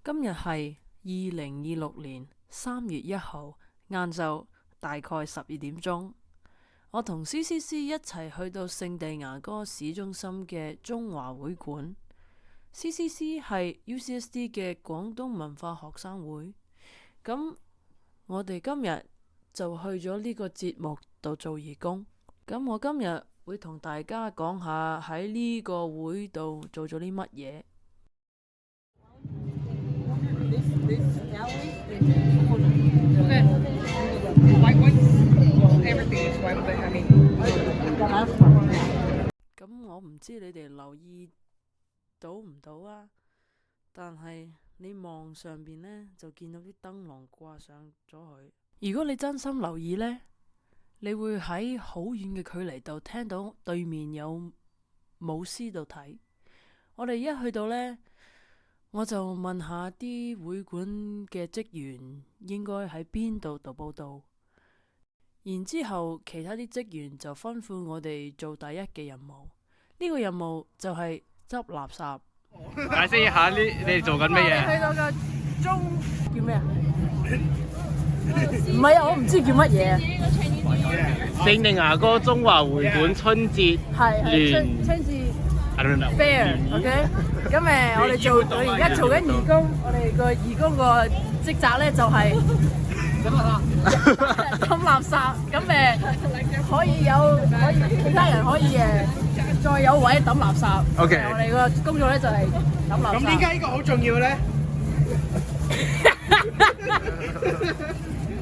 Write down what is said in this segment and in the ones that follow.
今日係2026年3月1號晏晝大概12點鐘，我同 CCC 一齊去到聖地牙哥市中心嘅中華會館。CCC 係 UCSD 嘅廣東文化學生會，咁我哋今日就去咗呢個節目度做義工。咁我今日會同大家講下喺呢個會度做咗啲乜嘢。咁我唔知你哋留意到唔到啊？但係你望上邊呢，就見到啲燈籠掛上咗去。如果你真心留意呢，你會喺好遠嘅距離度聽到對面有舞獅度睇。我哋一去到呢，我就問下啲會館嘅職員應該喺邊度報到，然之後其他啲職員就吩咐我哋做第一嘅任務。呢個任務就係執垃圾。解釋一下你哋做緊乜嘢？我哋去到個叫咩啊？唔係啊，我唔知叫乜嘢。聖地牙哥中華會館春節聯春節 fair，OK。咁我哋而家做緊義工，我哋個義工個職責咧就係抌垃圾。咁可以其他人可以再有位抌垃圾。OK。我哋個工作咧就係抌垃圾。咁點解呢個好重要咧？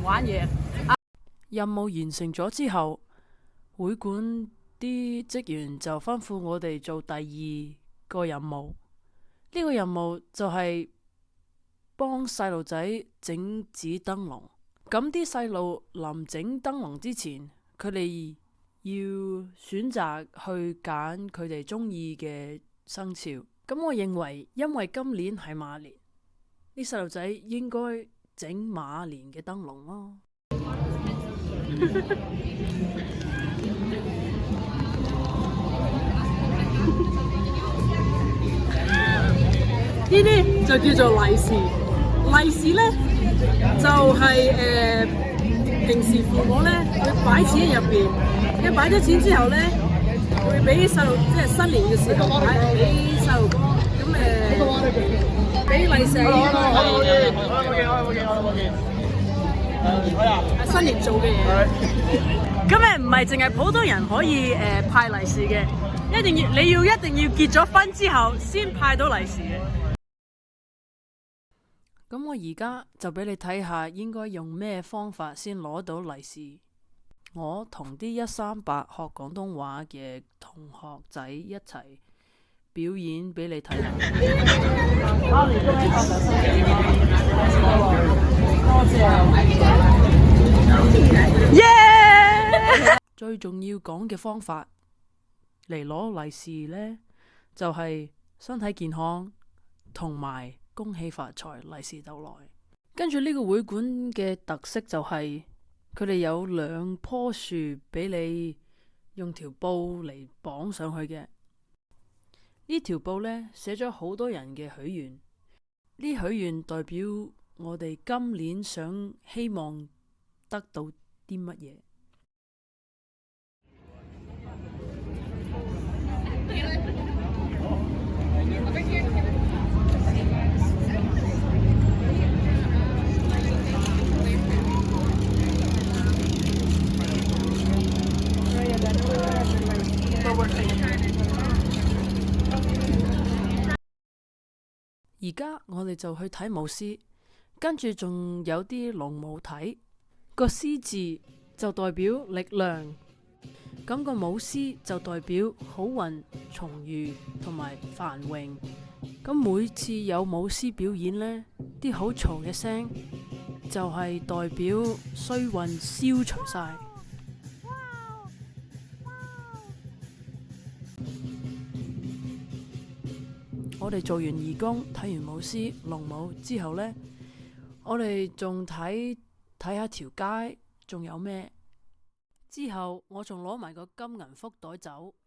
玩嘢。任務完成咗之後，會館啲職員就吩咐我哋做第二個任務。呢個任務就係幫細路仔整紙燈籠。咁啲細路臨整燈籠之前，佢哋要選擇去揀佢哋中意嘅生肖。咁我認為，因為今年係馬年，啲細路仔應該整馬年嘅燈籠咯。呢啲就叫做利是。利是呢，就係平時父母呢會擺錢入邊，一擺咗錢之後呢，會俾細路，即係新年嘅時候擺俾細路哥。咁俾利是新年做嘅嘢。咁唔係淨係普通人可以派利是嘅，你一定要結咗婚之後先派到利是嘅。咁我而家就俾你睇下應該用咩方法先攞到利是。我同啲138學廣東話嘅同學仔一齊表演俾你睇。最重要講嘅方法嚟攞利是呢，就係身體健康同埋恭喜發財，利是到來。跟住呢個會館嘅特色就係佢哋有2棵樹俾你用條布嚟綁上去嘅。呢條布呢，寫咗好多人嘅許願，呢許願代表我哋今年希望得到啲乜嘢。而家我哋就去睇舞獅，跟住仲有啲龍舞睇。個獅字就代表力量，咁個舞獅就代表好運、重遇同埋繁榮。咁每次有舞獅表演呢，啲好嘈嘅聲就係代表衰運消除晒。我哋做完義工，睇完舞獅、龍舞之後呢，我哋仲睇下條街仲有咩。之後我仲攞埋個金銀福袋走。